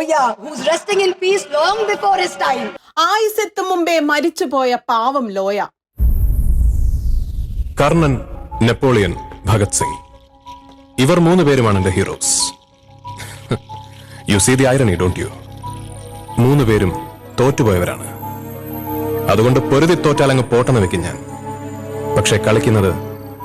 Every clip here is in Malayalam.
Loya, who's resting in peace long before his time. ആയുസെത്തും മുമ്പേ മരിച്ചുപോയ പാവം ലോയ. കർണൻ, നെപ്പോളിയൻ, ഭഗത് സിംഗ്, ഇവർ 3 പേരുമാണ് എന്റെ heroes. You see the irony, don't you? 3 പേരും തോറ്റുപോയവരാണ്. അതുകൊണ്ട് പൊരുതി തോറ്റാലങ്ങ് പോട്ടെന്ന് വെക്കും ഞാൻ. പക്ഷെ കളിക്കുന്നത്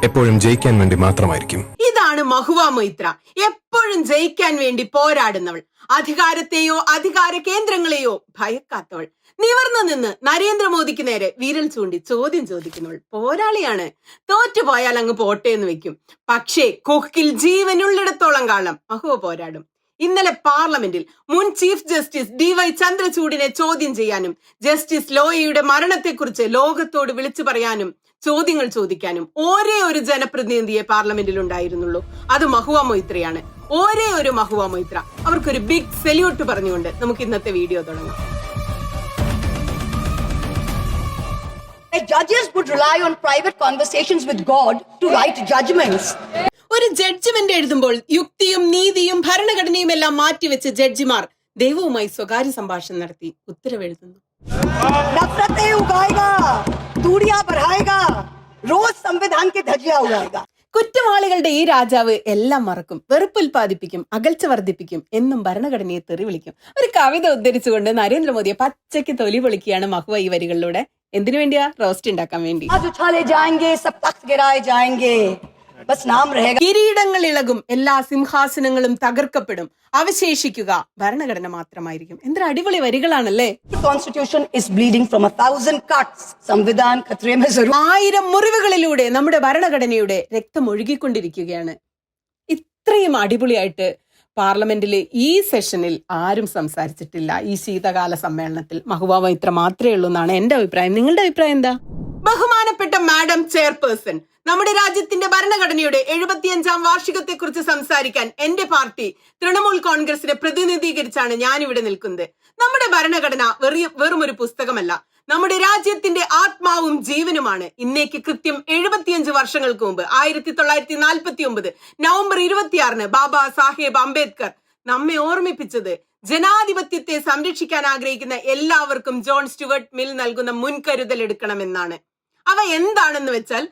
എപ്പോഴും ജയിക്കാൻ വേണ്ടി മാത്രമായിരിക്കും. ഇതാണ് മഹുവ മൊയ്ത്ര, എപ്പോഴും ജയിക്കാൻ വേണ്ടി പോരാടുന്നവൾ, അധികാരത്തെയോ അധികാര കേന്ദ്രങ്ങളെയോ ഭയക്കാത്തവൾ, നിവർന്നു നിന്ന് നരേന്ദ്രമോദിക്ക് നേരെ വിരൽ ചൂണ്ടി ചോദ്യം ചോദിക്കുന്നവൾ. പോരാളിയാണ്, തോറ്റുപോയാൽ അങ്ങ് പോട്ടെ എന്ന് വെക്കും. പക്ഷേ കൊക്കിൽ ജീവനുള്ളിടത്തോളം കാലം മഹുവ പോരാടും. ഇന്നലെ പാർലമെന്റിൽ മുൻ ചീഫ് ജസ്റ്റിസ് DY ചന്ദ്രചൂഡിനെ ചോദ്യം ചെയ്യാനും ജസ്റ്റിസ് ലോയയുടെ മരണത്തെക്കുറിച്ച് ലോകത്തോട് വിളിച്ചു പറയാനും ചോദ്യങ്ങൾ ചോദിക്കാനും ഒരേ ഒരു ജനപ്രതിനിധിയെ പാർലമെന്റിൽ ഉണ്ടായിരുന്നുള്ളൂ. അത് മഹുവ മൊയ്ത്രയാണ്. ഒരേ ഒരു മഹുവ മൊയ്ത്ര. അവർക്കൊരു ബിഗ് സല്യൂട്ട് പറഞ്ഞുകൊണ്ട് നമുക്ക് ഇന്നത്തെ വീഡിയോ തുടങ്ങാം. Judges would rely on private conversations with God to write judgments. ഒരു ജഡ്ജ്മെന്റ് എഴുതുമ്പോൾ യുക്തിയും നീതിയും ഭരണഘടനയും എല്ലാം മാറ്റിവെച്ച് ജഡ്ജിമാർ ദൈവവുമായി സ്വകാര്യ സംഭാഷണം നടത്തി ഉത്തരവെഴുതുന്നു. नफरतें उगाएगा, दूरियां बढ़ाएगा, रोज संविधान की धज्जियां उड़ाएगा. കുറ്റവാളികളുടെ ഈ രാജാവ് എല്ലാം മറക്കും, വെറുപ്പുൽപാദിപ്പിക്കും, അകൽച്ച വർദ്ധിപ്പിക്കും എന്നും ഭരണഘടനയെ തെറി വിളിക്കും. ഒരു കവിത ഉദ്ധരിച്ചുകൊണ്ട് നരേന്ദ്രമോദിയെ പച്ചയ്ക്ക് തൊലി പൊളിക്കുകയാണ് മഹുവ ഈ വരികളിലൂടെ. എന്തിനു വേണ്ടിയാ? റോസ്റ്റ് ഉണ്ടാക്കാൻ വേണ്ടി. കിരീടങ്ങൾ ഇളകും, എല്ലാ സിംഹാസനങ്ങളും തകർക്കപ്പെടും, അവശേഷിക്കുക ഭരണഘടന മാത്രമായിരിക്കും. എന്തൊരു അടിപൊളി വരികളാണല്ലേ. Constitution is bleeding from 1000 cuts. സംവിധാൻ ഖത്രെ മേ സറൂർ. 1000 മുറിവുകളിലൂടെ നമ്മുടെ ഭരണഘടനയുടെ രക്തം ഒഴുകിക്കൊണ്ടിരിക്കുകയാണ്. ഇത്രയും അടിപൊളിയായിട്ട് പാർലമെന്റിലെ ഈ സെഷനിൽ ആരും സംസാരിച്ചിട്ടില്ല. ഈ ശീതകാല സമ്മേളനത്തിൽ മഹുവ മൊയ്ത്ര മാത്രമേ ഉള്ളൂ എന്നാണ് എന്റെ അഭിപ്രായം. നിങ്ങളുടെ അഭിപ്രായം എന്താ? ബഹുമാനപ്പെട്ട മാഡം ചെയർപേഴ്സൺ, നമ്മുടെ രാജ്യത്തിന്റെ ഭരണഘടനയുടെ 75ാം വാർഷികത്തെ കുറിച്ച് സംസാരിക്കാൻ എന്റെ പാർട്ടി തൃണമൂൽ കോൺഗ്രസിനെ പ്രതിനിധീകരിച്ചാണ് ഞാനിവിടെ നിൽക്കുന്നത്. നമ്മുടെ ഭരണഘടന വെറും ഒരു പുസ്തകമല്ല, നമ്മുടെ രാജ്യത്തിന്റെ ആത്മാവും ജീവനുമാണ്. ഇന്നേക്ക് കൃത്യം 75 വർഷങ്ങൾക്ക് മുമ്പ് 1949 നവംബർ 26 ബാബാ സാഹേബ് അംബേദ്കർ നമ്മെ ഓർമ്മിപ്പിച്ചത് ജനാധിപത്യത്തെ സംരക്ഷിക്കാൻ ആഗ്രഹിക്കുന്ന എല്ലാവർക്കും ജോൺ സ്റ്റുവർട്ട് മിൽ നൽകുന്ന മുൻകരുതൽ എടുക്കണമെന്നാണ്. അവ എന്താണെന്ന് വെച്ചാൽ,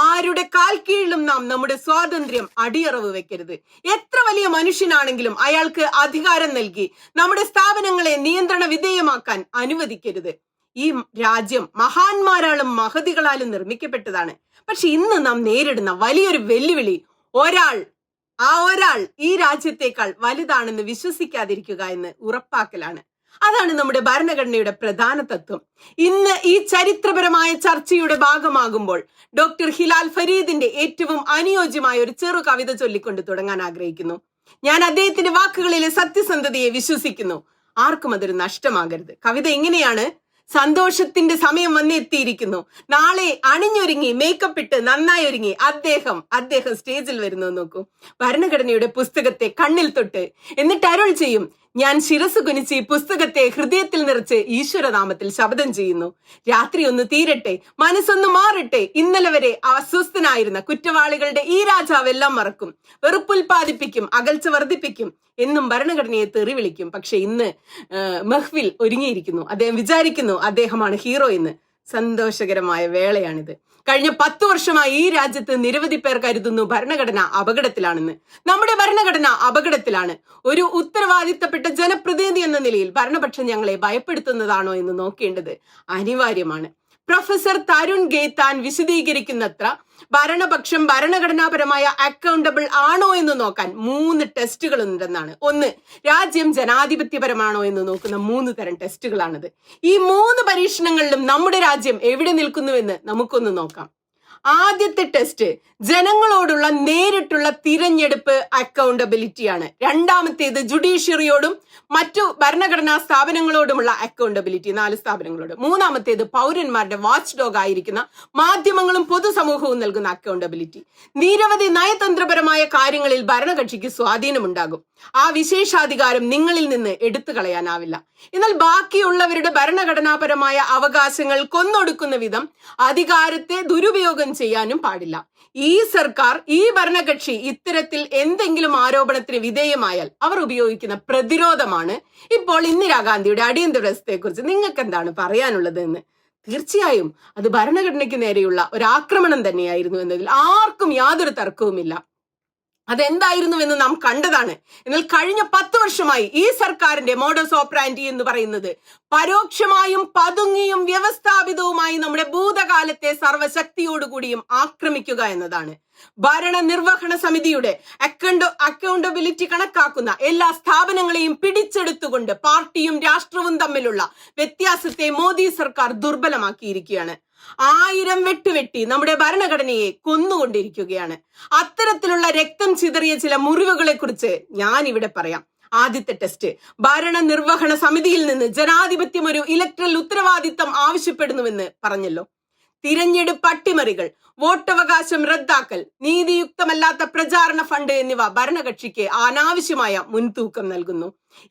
ആരുടെ കാൽ കീഴിലും നാം നമ്മുടെ സ്വാതന്ത്ര്യം അടിയറവ് വെക്കരുത്. എത്ര വലിയ മനുഷ്യനാണെങ്കിലും അയാൾക്ക് അധികാരം നൽകി നമ്മുടെ സ്ഥാപനങ്ങളെ നിയന്ത്രണ വിധേയമാക്കാൻ അനുവദിക്കരുത്. ഈ രാജ്യം മഹാന്മാരാലും മഹതികളാലും നിർമ്മിക്കപ്പെട്ടതാണ്. പക്ഷെ ഇന്ന് നാം നേരിടുന്ന വലിയൊരു വെല്ലുവിളി ഒരാൾ ഈ രാജ്യത്തേക്കാൾ വലുതാണെന്ന് വിശ്വസിക്കാതിരിക്കുക എന്ന് ഉറപ്പാക്കലാണ്. അതാണ് നമ്മുടെ ഭരണഘടനയുടെ പ്രധാന തത്വം. ഇന്ന് ഈ ചരിത്രപരമായ ചർച്ചയുടെ ഭാഗമാകുമ്പോൾ ഡോക്ടർ ഹിലാൽ ഫരീദിന്റെ ഏറ്റവും അനുയോജ്യമായ ഒരു ചെറു കവിത ചൊല്ലിക്കൊണ്ട് തുടങ്ങാൻ ആഗ്രഹിക്കുന്നു. ഞാൻ അദ്ദേഹത്തിന്റെ വാക്കുകളിലെ സത്യസന്ധതയെ വിശ്വസിക്കുന്നു. ആർക്കും അതൊരു നഷ്ടമാകരുത്. കവിത എങ്ങനെയാണ്? സന്തോഷത്തിന്റെ സമയം വന്നെത്തിയിരിക്കുന്നു. നാളെ അണിഞ്ഞൊരുങ്ങി മേക്കപ്പ് ഇട്ട് നന്നായി ഒരുങ്ങി അദ്ദേഹം സ്റ്റേജിൽ വരുന്നു. നോക്കൂ, ഭരണഘടനയുടെ പുസ്തകത്തെ കണ്ണിൽ തൊട്ട് എന്നിട്ട് അരുൾ ചെയ്യും, ഞാൻ ശിരസ് കുനിച്ച് ഈ പുസ്തകത്തെ ഹൃദയത്തിൽ നിറച്ച് ഈശ്വരനാമത്തിൽ ശപഥം ചെയ്യുന്നു. രാത്രി ഒന്ന് തീരട്ടെ, മനസ്സൊന്ന് മാറട്ടെ. ഇന്നലെ വരെ അസ്വസ്ഥനായിരുന്ന കുറ്റവാളികളുടെ ഈ രാജാവെല്ലാം മറക്കും, വെറുപ്പുൽപാദിപ്പിക്കും, അകൽച്ച വർദ്ധിപ്പിക്കും എന്നും ഭരണഘടനയെ തെറി വിളിക്കും. പക്ഷെ ഇന്ന് മെഹ്ഫിൽ ഒരുങ്ങിയിരിക്കുന്നു. അദ്ദേഹം വിചാരിക്കുന്നു അദ്ദേഹമാണ് ഹീറോ എന്ന്. സന്തോഷകരമായ വേളയാണിത്. കഴിഞ്ഞ 10 വർഷമായി ഈ രാജ്യത്ത് നിരവധി പേർ കരുതുന്നു ഭരണഘടന അപകടത്തിലാണെന്ന്. നമ്മുടെ ഭരണഘടന അപകടത്തിലാണ്. ഒരു ഉത്തരവാദിത്തപ്പെട്ട ജനപ്രതിനിധി എന്ന നിലയിൽ ഭരണപക്ഷം ഞങ്ങളെ ഭയപ്പെടുത്തുന്നതാണോ എന്ന് നോക്കേണ്ടത് അനിവാര്യമാണ്. പ്രൊഫസർ തരുൺ ഗെയ്ത്താൻ വിശദീകരിക്കുന്നത്ര ഭരണപക്ഷം ഭരണഘടനാപരമായ അക്കൗണ്ടബിൾ ആണോ എന്ന് നോക്കാൻ 3 ടെസ്റ്റുകൾ ഉണ്ടെന്നാണ്. 1, രാജ്യം ജനാധിപത്യപരമാണോ എന്ന് നോക്കുന്ന 3 തരം ടെസ്റ്റുകളാണിത്. ഈ 3 പരീക്ഷണങ്ങളിലും നമ്മുടെ രാജ്യം എവിടെ നിൽക്കുന്നുവെന്ന് നമുക്കൊന്ന് നോക്കാം. ആദ്യത്തെ ടെസ്റ്റ് ജനങ്ങളോടുള്ള നേരിട്ടുള്ള തിരഞ്ഞെടുപ്പ് അക്കൗണ്ടബിലിറ്റിയാണ്. രണ്ടാമത്തേത് ജുഡീഷ്യറിയോടും മറ്റു ഭരണഘടനാ സ്ഥാപനങ്ങളോടുമുള്ള അക്കൗണ്ടബിലിറ്റി, 4 സ്ഥാപനങ്ങളോട്. മൂന്നാമത്തേത് പൗരന്മാരുടെ വാച്ച് ഡോഗ് ആയിരിക്കുന്ന മാധ്യമങ്ങളും പൊതുസമൂഹവും നൽകുന്ന അക്കൗണ്ടബിലിറ്റി. നിരവധി നയതന്ത്രപരമായ കാര്യങ്ങളിൽ ഭരണകക്ഷിക്ക് സ്വാധീനമുണ്ടാകും. ആ വിശേഷാധികാരം നിങ്ങളിൽ നിന്ന് എടുത്തു കളയാനാവില്ല. എന്നാൽ ബാക്കിയുള്ളവരുടെ ഭരണഘടനാപരമായ അവകാശങ്ങൾ കൊന്നൊടുക്കുന്ന വിധം അധികാരത്തെ ദുരുപയോഗം നീക്കം ചെയ്യാനും പാടില്ല. ഈ സർക്കാർ, ഈ ഭരണകക്ഷി ഇത്തരത്തിൽ എന്തെങ്കിലും ആരോപണത്തിന് വിധേയമായാൽ അവർ ഉപയോഗിക്കുന്ന പ്രതിരോധമാണ് ഇപ്പോൾ ഇന്ദിരാഗാന്ധിയുടെ അടിയന്തരാവസ്ഥയെക്കുറിച്ച് നിങ്ങൾക്ക് എന്താണ് പറയാനുള്ളത് എന്ന്. തീർച്ചയായും അത് ഭരണഘടനയ്ക്ക് നേരെയുള്ള ഒരു ആക്രമണം തന്നെയായിരുന്നു എന്നതിൽ ആർക്കും യാതൊരു തർക്കവുമില്ല. അതെന്തായിരുന്നുവെന്ന് നാം കണ്ടതാണ്. എന്നാൽ കഴിഞ്ഞ 10 വർഷമായി ഈ സർക്കാരിന്റെ മോഡസ് ഓപ്പറാൻഡി എന്ന് പറയുന്നത് പരോക്ഷമായും പതുങ്ങിയും വ്യവസ്ഥാപിതവുമായി നമ്മുടെ ഭൂതകാലത്തെ സർവശക്തിയോടുകൂടിയും ആക്രമിക്കുക എന്നതാണ്. ഭരണനിർവഹണ സമിതിയുടെ അക്കൗണ്ടബിലിറ്റി കണക്കാക്കുന്ന എല്ലാ സ്ഥാപനങ്ങളെയും പിടിച്ചെടുത്തുകൊണ്ട് പാർട്ടിയും രാഷ്ട്രവും തമ്മിലുള്ള വ്യത്യാസത്തെ മോദി സർക്കാർ ദുർബലമാക്കിയിരിക്കുകയാണ്. 1000 വെട്ടുവെട്ടി നമ്മുടെ ഭരണഘടനയെ കൊന്നുകൊണ്ടിരിക്കുകയാണ്. അത്തരത്തിലുള്ള രക്തം ചിതറിയ ചില മുറിവുകളെ കുറിച്ച് ഞാൻ ഇവിടെ പറയാം. ആദ്യത്തെ ടെസ്റ്റ്, ഭരണനിർവഹണ സമിതിയിൽ നിന്ന് ജനാധിപത്യം ഒരു ഇലക്ട്രൽ ഉത്തരവാദിത്തം ആവശ്യപ്പെടുന്നുവെന്ന് പറഞ്ഞല്ലോ. തിരഞ്ഞെടുപ്പ് അട്ടിമറികൾ, വോട്ടവകാശം റദ്ദാക്കൽ, നീതിയുക്തമല്ലാത്ത പ്രചാരണ ഫണ്ട് എന്നിവ ഭരണകക്ഷിക്ക് അനാവശ്യമായ മുൻതൂക്കം നൽകുന്നു.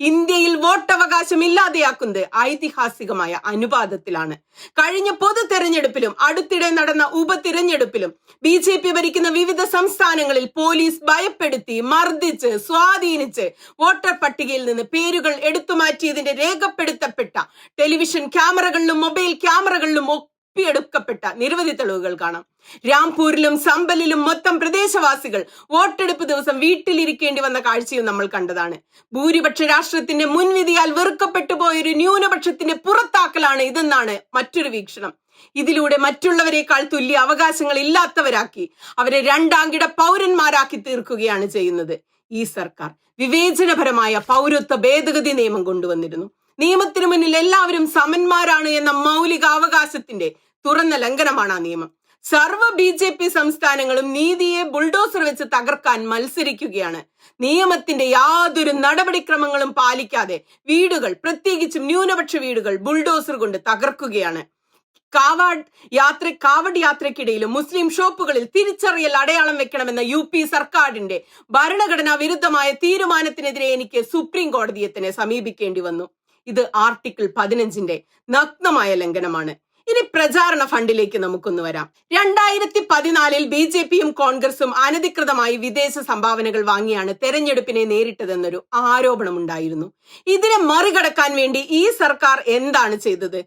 ഇന്ത്യയിൽ വോട്ടവകാശം ഇല്ലാതെയാക്കുന്നത് ഐതിഹാസികമായ അനുപാതത്തിലാണ്. കഴിഞ്ഞ പൊതു തെരഞ്ഞെടുപ്പിലും അടുത്തിടെ നടന്ന ഉപതിരഞ്ഞെടുപ്പിലും BJP ഭരിക്കുന്ന വിവിധ സംസ്ഥാനങ്ങളിൽ പോലീസ് ഭയപ്പെടുത്തി, മർദ്ദിച്ച്, സ്വാധീനിച്ച് വോട്ടർ പട്ടികയിൽ നിന്ന് പേരുകൾ എടുത്തുമാറ്റിയതിന്റെ രേഖപ്പെടുത്തപ്പെട്ട ടെലിവിഷൻ ക്യാമറകളിലും മൊബൈൽ ക്യാമറകളിലും എടുക്കപ്പെട്ട നിരവധി തെളിവുകൾ കാണാം. രാംപൂരിലും സംബലിലും മൊത്തം പ്രദേശവാസികൾ വോട്ടെടുപ്പ് ദിവസം വീട്ടിലിരിക്കേണ്ടി വന്ന കാഴ്ചയും നമ്മൾ കണ്ടതാണ്. ഭൂരിപക്ഷ രാഷ്ട്രത്തിന്റെ മുൻവിധിയാൽ വെറുക്കപ്പെട്ടു പോയൊരു ന്യൂനപക്ഷത്തിന്റെ പുറത്താക്കലാണ് ഇതെന്നാണ് മറ്റൊരു വീക്ഷണം. ഇതിലൂടെ മറ്റുള്ളവരെക്കാൾ തുല്യ അവകാശങ്ങൾ ഇല്ലാത്തവരാക്കി അവരെ രണ്ടാംകിട പൗരന്മാരാക്കി തീർക്കുകയാണ് ചെയ്യുന്നത്. ഈ സർക്കാർ വിവേചനപരമായ പൗരത്വ ഭേദഗതി നിയമം കൊണ്ടുവന്നിരുന്നു. നിയമത്തിന് മുന്നിൽ എല്ലാവരും സമന്മാരാണ് എന്ന മൗലിക അവകാശത്തിന്റെ തുറന്ന ലംഘനമാണ് ആ നിയമം. സർവ്വ BJP സംസ്ഥാനങ്ങളും നീതിയെ ബുൾഡോസർ വെച്ച് തകർക്കാൻ മത്സരിക്കുകയാണ്. നിയമത്തിന്റെ യാതൊരു നടപടിക്രമങ്ങളും പാലിക്കാതെ വീടുകൾ, പ്രത്യേകിച്ചും ന്യൂനപക്ഷ വീടുകൾ ബുൾഡോസർ കൊണ്ട് തകർക്കുകയാണ്. കാവഡ് യാത്രയ്ക്കിടയിലും മുസ്ലിം ഷോപ്പുകളിൽ തിരിച്ചറിയൽ അടയാളം വെക്കണമെന്ന UP സർക്കാരിന്റെ ഭരണഘടനാ വിരുദ്ധമായ തീരുമാനത്തിനെതിരെ എനിക്ക് സുപ്രീം കോടതിയെ തന്നെ സമീപിക്കേണ്ടി വന്നു. ഇത് ആർട്ടിക്കിൾ 15ന്റെ നഗ്നമായ ലംഘനമാണ്. ഇനി പ്രചാരണ ഫണ്ടിലേക്ക് നമുക്കൊന്ന് വരാം. 2014 BJPയും കോൺഗ്രസും അനധികൃതമായി വിദേശ സംഭാവനകൾ വാങ്ങിയാണ് തെരഞ്ഞെടുപ്പിനെ നേരിട്ടതെന്നൊരു ആരോപണമുണ്ടായിരുന്നു. ഇതിനെ മറികടക്കാൻ വേണ്ടി ഈ സർക്കാർ എന്താണ് ചെയ്തത്?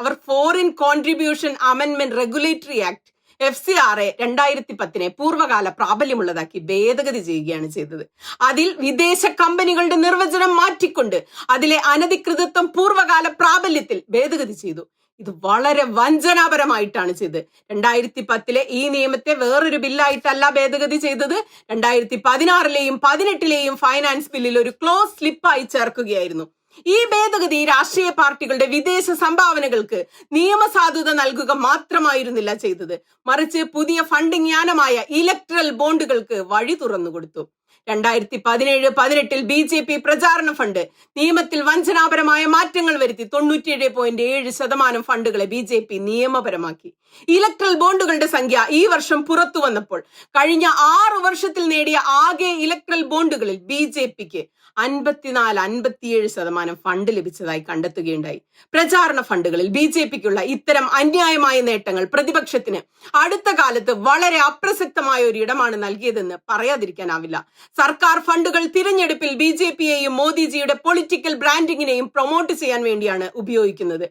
അവർ ഫോറിൻ കോൺട്രിബ്യൂഷൻ അമെൻമെന്റ് റെഗുലേറ്ററി ആക്ട് FCRA 2010 പൂർവ്വകാല പ്രാബല്യമുള്ളതാക്കി ഭേദഗതി ചെയ്യുകയാണ് ചെയ്തത്. അതിൽ വിദേശ കമ്പനികളുടെ നിർവചനം മാറ്റിക്കൊണ്ട് അതിലെ അനധികൃതത്വം പൂർവ്വകാല പ്രാബല്യത്തിൽ ഭേദഗതി ചെയ്തു. ഇത് വളരെ വഞ്ചനാപരമായിട്ടാണ് ചെയ്തത്. 2010 ഈ നിയമത്തെ വേറൊരു ബില്ലായിട്ടല്ല ഭേദഗതി ചെയ്തത്. 2016 18 ഫൈനാൻസ് ബില്ലിൽ ഒരു ക്ലോസ് സ്ലിപ്പായി ചേർക്കുകയായിരുന്നു. ഈ ഭേദഗതി രാഷ്ട്രീയ പാർട്ടികളുടെ വിദേശ സംഭാവനകൾക്ക് നിയമസാധുത നൽകുക മാത്രമായിരുന്നില്ല ചെയ്തത്, മറിച്ച് പുതിയ ഫണ്ടിംഗ് യാനമായ ഇലക്ട്രൽ ബോണ്ടുകൾക്ക് വഴി തുറന്നുകൊടുത്തു. 2017-18 BJP പ്രചാരണ ഫണ്ട് നിയമത്തിൽ വഞ്ചനാപരമായ മാറ്റങ്ങൾ വരുത്തി 97.7% ഫണ്ടുകളെ BJP നിയമപരമാക്കി. ഇലക്ട്രൽ ബോണ്ടുകളുടെ സംഖ്യ ഈ വർഷം പുറത്തു വന്നപ്പോൾ കഴിഞ്ഞ 6 വർഷത്തിൽ നേടിയ ആകെ ഇലക്ട്രൽ ബോണ്ടുകളിൽ BJPക്ക് 54-57% ഫണ്ട് ലഭിച്ചതായി കണ്ടെത്തുകയുണ്ടായി. പ്രചാരണ ഫണ്ടുകളിൽ BJPക്കുള്ള ഇത്തരം അന്യായമായ നേട്ടങ്ങൾ പ്രതിപക്ഷത്തിന് അടുത്ത കാലത്ത് വളരെ അപ്രസക്തമായ ഒരു ഇടമാണ് നൽകിയതെന്ന് പറയാതിരിക്കാനാവില്ല. സർക്കാർ ഫണ്ടുകൾ തിരഞ്ഞെടുപ്പിൽ BJPയെയും മോദിജിയുടെ പൊളിറ്റിക്കൽ ബ്രാൻഡിങ്ങിനെയും പ്രൊമോട്ട് ചെയ്യാൻ വേണ്ടിയാണ് ഉപയോഗിക്കുന്നത്.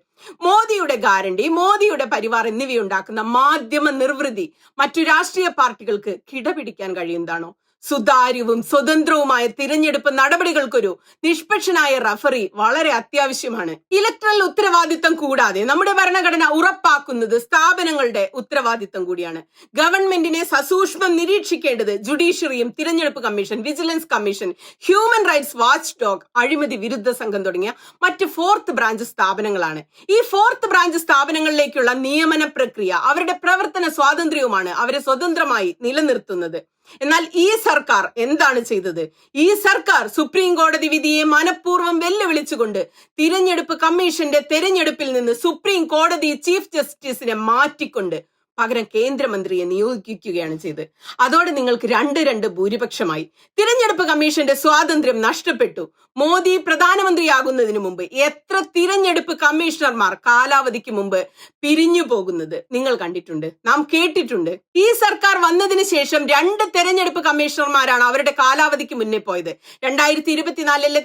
മോദിയുടെ ഗ്യാരണ്ടി, മോദിയുടെ പരിവാർ എന്നിവയുണ്ടാക്കുന്ന മാധ്യമ നിർവൃതി മറ്റു രാഷ്ട്രീയ പാർട്ടികൾക്ക് കിടപിടിക്കാൻ കഴിയുന്നതാണോ? സുതാര്യവും സ്വതന്ത്രവുമായ തിരഞ്ഞെടുപ്പ് നടപടികൾക്കൊരു നിഷ്പക്ഷനായ റഫറി വളരെ അത്യാവശ്യമാണ്. ഇലക്ട്രൽ ഉത്തരവാദിത്തം കൂടാതെ നമ്മുടെ ഭരണഘടന ഉറപ്പാക്കുന്നത് സ്ഥാപനങ്ങളുടെ ഉത്തരവാദിത്തം കൂടിയാണ്. ഗവൺമെന്റിനെ സസൂക്ഷ്മം നിരീക്ഷിക്കേണ്ടത് ജുഡീഷ്യറിയും, തിരഞ്ഞെടുപ്പ് commission, vigilance commission, human rights watch dog, അഴിമതി വിരുദ്ധ സംഘം തുടങ്ങിയ മറ്റ് 4th ബ്രാഞ്ച് സ്ഥാപനങ്ങളാണ്. ഈ 4th ബ്രാഞ്ച് സ്ഥാപനങ്ങളിലേക്കുള്ള നിയമന പ്രക്രിയ അവരുടെ പ്രവർത്തന സ്വാതന്ത്ര്യവുമാണ് അവരെ സ്വതന്ത്രമായി നിലനിർത്തുന്നത്. എന്നാൽ ഈ സർക്കാർ എന്താണ് ചെയ്തത്? ഈ സർക്കാർ സുപ്രീം കോടതി വിധിയെ മനഃപൂർവ്വം വെല്ലുവിളിച്ചുകൊണ്ട് തിരഞ്ഞെടുപ്പ് കമ്മീഷന്റെ തെരഞ്ഞെടുപ്പിൽ നിന്ന് സുപ്രീം കോടതി ചീഫ് ജസ്റ്റിസിനെ മാറ്റിക്കൊണ്ട് പകരം കേന്ദ്രമന്ത്രിയെ നിയോഗിക്കുകയാണ് ചെയ്തത്. അതോടെ നിങ്ങൾക്ക് 2-2 ഭൂരിപക്ഷമായി. തിരഞ്ഞെടുപ്പ് കമ്മീഷന്റെ സ്വാതന്ത്ര്യം നഷ്ടപ്പെട്ടു. മോദി പ്രധാനമന്ത്രിയാകുന്നതിന് മുമ്പ് എത്ര തിരഞ്ഞെടുപ്പ് കമ്മീഷണർമാർ കാലാവധിക്ക് മുമ്പ് പിരിഞ്ഞു പോകുന്നത് നിങ്ങൾ കണ്ടിട്ടുണ്ട്, നാം കേട്ടിട്ടുണ്ട്. ഈ സർക്കാർ വന്നതിന് ശേഷം 2 തെരഞ്ഞെടുപ്പ് കമ്മീഷണർമാരാണ് അവരുടെ കാലാവധിക്ക് മുന്നേ പോയത്. 2024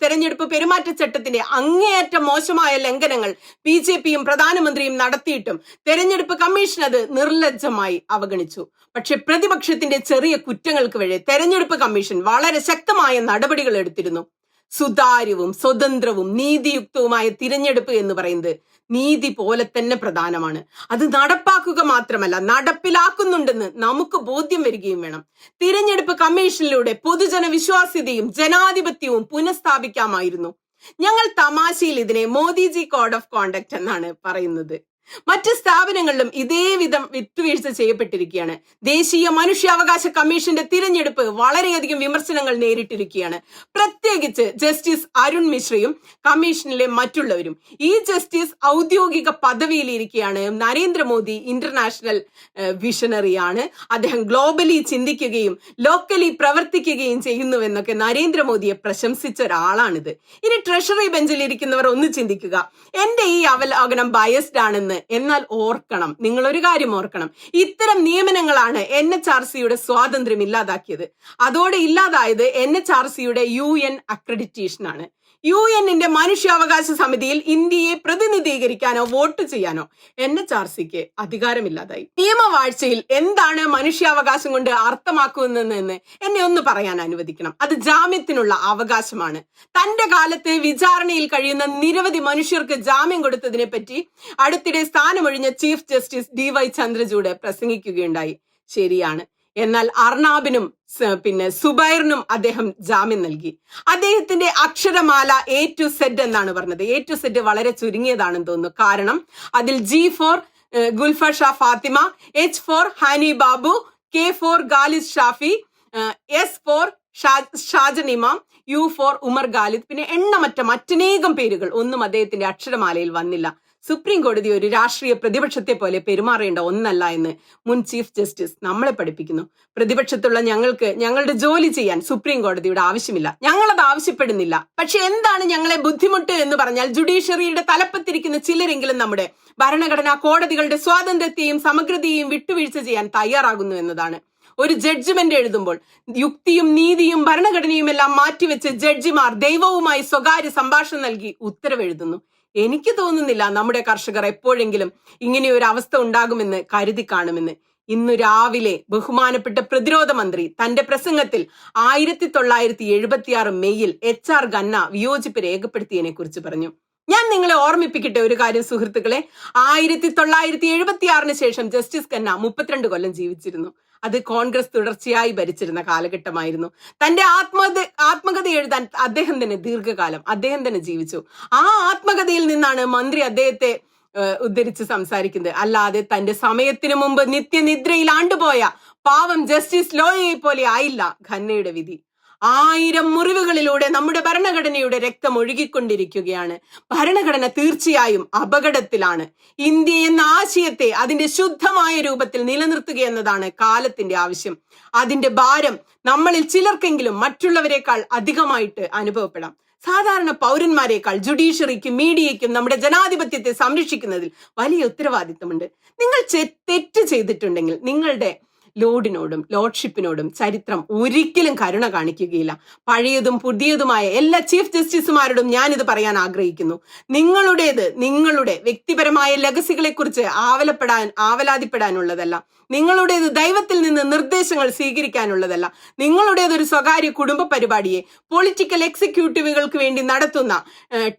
തെരഞ്ഞെടുപ്പ് പെരുമാറ്റച്ചട്ടത്തിന്റെ അങ്ങേയറ്റം മോശമായ ലംഘനങ്ങൾ BJPയും പ്രധാനമന്ത്രിയും നടത്തിയിട്ടും തെരഞ്ഞെടുപ്പ് കമ്മീഷൻ അത് നിർലജ്ജമായി അവഗണിച്ചു. പക്ഷെ പ്രതിപക്ഷത്തിന്റെ ചെറിയ കുറ്റങ്ങൾക്ക് വഴി തെരഞ്ഞെടുപ്പ് കമ്മീഷൻ വളരെ ശക്തമായ നടപടികൾ എടുത്തിരുന്നു. സുതാര്യവും സ്വതന്ത്രവും നീതിയുക്തവുമായ തിരഞ്ഞെടുപ്പ് എന്ന് പറയുന്നത് നീതി പോലെ തന്നെ പ്രധാനമാണ്. അത് നടപ്പാക്കുക മാത്രമല്ല, നടപ്പിലാക്കുന്നുണ്ടെന്ന് നമുക്ക് ബോധ്യം വരികയും വേണം. തിരഞ്ഞെടുപ്പ് കമ്മീഷനിലൂടെ പൊതുജന വിശ്വാസ്യതയും ജനാധിപത്യവും പുനഃസ്ഥാപിക്കാമായിരുന്നു. ഞങ്ങൾ തമാശയിൽ ഇതിനെ മോദിജി കോഡ് ഓഫ് കോണ്ടക്ട് എന്നാണ് പറയുന്നത്. മറ്റ് സ്ഥാപനങ്ങളിലും ഇതേവിധം വിട്ടുവീഴ്ച ചെയ്യപ്പെട്ടിരിക്കുകയാണ്. ദേശീയ മനുഷ്യാവകാശ കമ്മീഷന്റെ തിരഞ്ഞെടുപ്പ് വളരെയധികം വിമർശനങ്ങൾ നേരിട്ടിരിക്കുകയാണ്. പ്രത്യേകിച്ച് ജസ്റ്റിസ് അരുൺ മിശ്രയും കമ്മീഷനിലെ മറ്റുള്ളവരും. ഈ ജസ്റ്റിസ് ഔദ്യോഗിക പദവിയിലിരിക്കുകയാണ്. നരേന്ദ്രമോദി ഇന്റർനാഷണൽ വിഷണറിയാണ്. അദ്ദേഹം ഗ്ലോബലി ചിന്തിക്കുകയും ലോക്കലി പ്രവർത്തിക്കുകയും ചെയ്യുന്നുവെന്നൊക്കെ നരേന്ദ്രമോദിയെ പ്രശംസിച്ച ഒരാളാണിത്. ഇനി ട്രഷറി ബെഞ്ചിൽ ഇരിക്കുന്നവർ ഒന്ന് ചിന്തിക്കുക, എന്റെ ഈ അവലോകനം ബയസ്ഡ് ആണെന്ന്. എന്നാൽ ഓർക്കണം, നിങ്ങൾ ഒരു കാര്യം ഓർക്കണം, ഇത്തരം നിയമനങ്ങളാണ് NHRCയുടെ സ്വാതന്ത്ര്യം ഇല്ലാതാക്കിയത്. അതോടെ ഇല്ലാതായത് NHRCയുടെ UN അക്രഡിറ്റേഷൻ ആണ്. UN-ന്റെ മനുഷ്യാവകാശ സമിതിയിൽ ഇന്ത്യയെ പ്രതിനിധീകരിക്കാനോ വോട്ട് ചെയ്യാനോ NHRCക്ക് അധികാരമില്ലാതായി. നിയമവാഴ്ചയിൽ എന്താണ് മനുഷ്യാവകാശം കൊണ്ട് അർത്ഥമാക്കുന്നതെന്ന് എന്നെ ഒന്ന് പറയാൻ അനുവദിക്കണം. അത് ജാമ്യത്തിനുള്ള അവകാശമാണ്. തന്റെ കാലത്ത് വിചാരണയിൽ കഴിയുന്ന നിരവധി മനുഷ്യർക്ക് ജാമ്യം കൊടുത്തതിനെ പറ്റി അടുത്തിടെ സ്ഥാനമൊഴിഞ്ഞ ചീഫ് ജസ്റ്റിസ് DY ചന്ദ്രചൂഡ് പ്രസംഗിക്കുകയുണ്ടായി. ശരിയാണ്. എന്നാൽ അർണാബിനും സുബൈറിനും അദ്ദേഹം ജാമ്യം നൽകി. അദ്ദേഹത്തിന്റെ അക്ഷരമാല A to Z എന്നാണ് പറഞ്ഞത്. A to Z വളരെ ചുരുങ്ങിയതാണെന്ന് തോന്നുന്നു. കാരണം അതിൽ G for Gulpur Shah Fathima, H for ഹാനി Babu, K for Khalid Shafi, S for Shajan ഇമാം, U for ഉമർ ഖാലിദ്, പിന്നെ എണ്ണമറ്റ മറ്റനേകം പേരുകൾ ഒന്നും അദ്ദേഹത്തിന്റെ അക്ഷരമാലയിൽ വന്നില്ല. സുപ്രീം കോടതി ഒരു രാഷ്ട്രീയ പ്രതിപക്ഷത്തെ പോലെ പെരുമാറേണ്ട ഒന്നല്ല എന്ന് മുൻ ചീഫ് ജസ്റ്റിസ് നമ്മളെ പഠിപ്പിക്കുന്നു. പ്രതിപക്ഷത്തുള്ള ഞങ്ങൾക്ക് ഞങ്ങളുടെ ജോലി ചെയ്യാൻ സുപ്രീം കോടതിയുടെ ആവശ്യമില്ല, ഞങ്ങളത് ആവശ്യപ്പെടുന്നില്ല. പക്ഷെ എന്താണ് ഞങ്ങളെ ബുദ്ധിമുട്ട് എന്ന് പറഞ്ഞാൽ, ജുഡീഷ്യറിയുടെ തലപ്പത്തിരിക്കുന്ന ചിലരെങ്കിലും നമ്മുടെ ഭരണഘടനാ കോടതികളുടെ സ്വാതന്ത്ര്യത്തെയും സമഗ്രതയെയും വിട്ടുവീഴ്ച ചെയ്യാൻ തയ്യാറാകുന്നു എന്നതാണ്. ഒരു ജഡ്ജ്മെന്റ് എഴുതുമ്പോൾ യുക്തിയും നീതിയും ഭരണഘടനയും എല്ലാം മാറ്റിവെച്ച് ജഡ്ജിമാർ ദൈവവുമായി സ്വകാര്യ സംഭാഷണം നൽകി ഉത്തരവെഴുതുന്നു. എനിക്ക് തോന്നുന്നില്ല നമ്മുടെ കർഷകർ എപ്പോഴെങ്കിലും ഇങ്ങനെയൊരു അവസ്ഥ ഉണ്ടാകുമെന്ന് കരുതി കാണുമെന്ന്. ഇന്നു രാവിലെ ബഹുമാനപ്പെട്ട പ്രതിരോധ മന്ത്രി തന്റെ പ്രസംഗത്തിൽ 1976 മെയ്യിൽ HR ഖന്ന വിയോജിപ്പ് രേഖപ്പെടുത്തിയതിനെ കുറിച്ച് പറഞ്ഞു. ഞാൻ നിങ്ങളെ ഓർമ്മിപ്പിക്കട്ടെ ഒരു കാര്യം സുഹൃത്തുക്കളെ, 1976 ശേഷം ജസ്റ്റിസ് ഖന്ന 32 കൊല്ലം ജീവിച്ചിരുന്നു. അത് കോൺഗ്രസ് തുടർച്ചയായി ഭരിച്ചിരുന്ന കാലഘട്ടമായിരുന്നു. തന്റെ ആത്മകഥ എഴുതാൻ അദ്ദേഹം തന്നെ ജീവിച്ചു. ആ ആത്മകഥയിൽ നിന്നാണ് മന്ത്രി അദ്ദേഹത്തെ ഉദ്ധരിച്ച് സംസാരിക്കുന്നത്. അല്ലാതെ തന്റെ സമയത്തിനു മുമ്പ് നിത്യനിദ്രയിൽ ആണ്ടുപോയ പാവം ജസ്റ്റിസ് ലോയയെ പോലെ ആയില്ല ഖന്നയുടെ വിധി. 1000 മുറിവുകളിലൂടെ നമ്മുടെ ഭരണഘടനയുടെ രക്തം ഒഴുകിക്കൊണ്ടിരിക്കുകയാണ്. ഭരണഘടന തീർച്ചയായും അപകടത്തിലാണ്. ഇന്ത്യ എന്ന ആശയത്തെ അതിന്റെ ശുദ്ധമായ രൂപത്തിൽ നിലനിർത്തുക എന്നതാണ് കാലത്തിന്റെ ആവശ്യം. അതിന്റെ ഭാരം നമ്മളിൽ ചിലർക്കെങ്കിലും മറ്റുള്ളവരെക്കാൾ അധികമായിട്ട് അനുഭവപ്പെടാം. സാധാരണ പൗരന്മാരെക്കാൾ ജുഡീഷ്യറിക്കും മീഡിയയ്ക്കും നമ്മുടെ ജനാധിപത്യത്തെ സംരക്ഷിക്കുന്നതിൽ വലിയ ഉത്തരവാദിത്തമുണ്ട്. നിങ്ങൾ തെറ്റ് ചെയ്തിട്ടുണ്ടെങ്കിൽ നിങ്ങളുടെ ലോഡ്ഷിപ്പിനോടും ചരിത്രം ഒരിക്കലും കരുണ കാണിക്കുകയില്ല. പഴയതും പുതിയതുമായ എല്ലാ ചീഫ് ജസ്റ്റിസുമാരോടും ഞാനിത് പറയാൻ ആഗ്രഹിക്കുന്നു. നിങ്ങളുടെ വ്യക്തിപരമായ ലെഗസികളെ കുറിച്ച് ആവലാതിപ്പെടാനുള്ളതല്ല. നിങ്ങളുടേത് ദൈവത്തിൽ നിന്ന് നിർദ്ദേശങ്ങൾ സ്വീകരിക്കാനുള്ളതല്ല. നിങ്ങളുടേതൊരു സ്വകാര്യ കുടുംബ പരിപാടിയെ പൊളിറ്റിക്കൽ എക്സിക്യൂട്ടീവുകൾക്ക് വേണ്ടി നടത്തുന്ന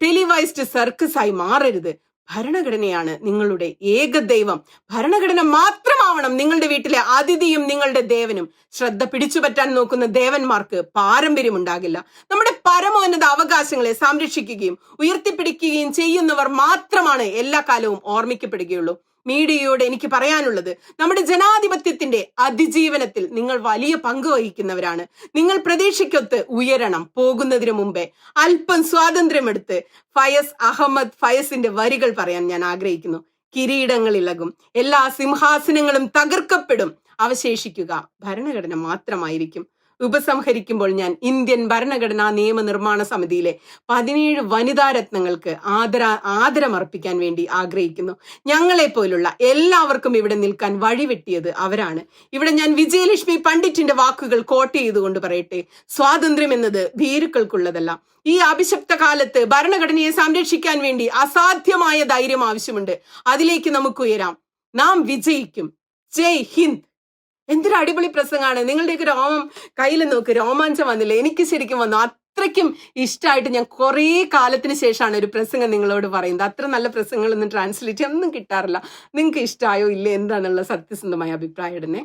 ടെലിവൈസ്ഡ് സർക്കസായി മാറരുത്. ഭരണഘടനയാണ് നിങ്ങളുടെ ഏക ദൈവം. ഭരണഘടന മാത്രമാവണം നിങ്ങളുടെ വീട്ടിലെ അതിഥിയും നിങ്ങളുടെ ദേവനും. ശ്രദ്ധ പിടിച്ചുപറ്റാൻ നോക്കുന്ന ദേവന്മാർക്ക് പാരമ്പര്യമുണ്ടാകില്ല. നമ്മുടെ പരമോന്നത അവകാശങ്ങളെ സംരക്ഷിക്കുകയും ഉയർത്തിപ്പിടിക്കുകയും ചെയ്യുന്നവർ മാത്രമാണ് എല്ലാ കാലവും ഓർമ്മിക്കപ്പെടുകയുള്ളൂ. മീഡിയയോട് എനിക്ക് പറയാനുള്ളത്, നമ്മുടെ ജനാധിപത്യത്തിന്റെ അതിജീവനത്തിൽ നിങ്ങൾ വലിയ പങ്ക് വഹിക്കുന്നവരാണ്. നിങ്ങൾ പ്രതീക്ഷയ്ക്കൊത്ത് ഉയരണം. പോകുന്നതിന് മുമ്പേ അല്പം സ്വാതന്ത്ര്യമെടുത്ത് ഫയസ് അഹമ്മദ് ഫയസിന്റെ വരികൾ പറയാൻ ഞാൻ ആഗ്രഹിക്കുന്നു. കിരീടങ്ങൾ ഇളകും, എല്ലാ സിംഹാസനങ്ങളും തകർക്കപ്പെടും, അവശേഷിക്കുക ഭരണഘടന മാത്രമായിരിക്കും. ഉപസംഹരിക്കുമ്പോൾ ഞാൻ ഇന്ത്യൻ ഭരണഘടനാ നിയമനിർമ്മാണ സമിതിയിലെ 17 വനിതാ രത്നങ്ങൾക്ക് ആദരമർപ്പിക്കാൻ വേണ്ടി ആഗ്രഹിക്കുന്നു. ഞങ്ങളെ പോലുള്ള എല്ലാവർക്കും ഇവിടെ നിൽക്കാൻ വഴിവെട്ടിയത് അവരാണ്. ഇവിടെ ഞാൻ വിജയലക്ഷ്മി പണ്ഡിറ്റിന്റെ വാക്കുകൾ കോട്ട് ചെയ്തുകൊണ്ട് പറയട്ടെ, സ്വാതന്ത്ര്യം എന്നത് ഭീരുക്കൾക്കുള്ളതല്ല. ഈ അഭിശപ്ത കാലത്ത് ഭരണഘടനയെ സംരക്ഷിക്കാൻ വേണ്ടി അസാധ്യമായ ധൈര്യം ആവശ്യമുണ്ട്. അതിലേക്ക് നമുക്ക് ഉയരാം. നാം വിജയിക്കും. ജയ് ഹിന്ദ്. എന്തൊരു അടിപൊളി പ്രസംഗമാണ്. നിങ്ങളുടെയൊക്കെ രോമം കയ്യിൽ നോക്ക്, രോമാഞ്ചം വന്നില്ലേ? എനിക്ക് ശരിക്കും വന്നു. അത്രയ്ക്കും ഇഷ്ടമായിട്ട് ഞാൻ കുറേ കാലത്തിന് ശേഷമാണ് ഒരു പ്രസംഗം നിങ്ങളോട് പറയുന്നത്. അത്ര നല്ല പ്രസംഗങ്ങളൊന്നും ട്രാൻസ്ലേറ്റ് ഒന്നും കിട്ടാറില്ല. നിങ്ങൾക്ക് ഇഷ്ടമായോ ഇല്ലേ എന്താന്നുള്ള സത്യസന്ധമായ അഭിപ്രായം ഇടുന്നേ.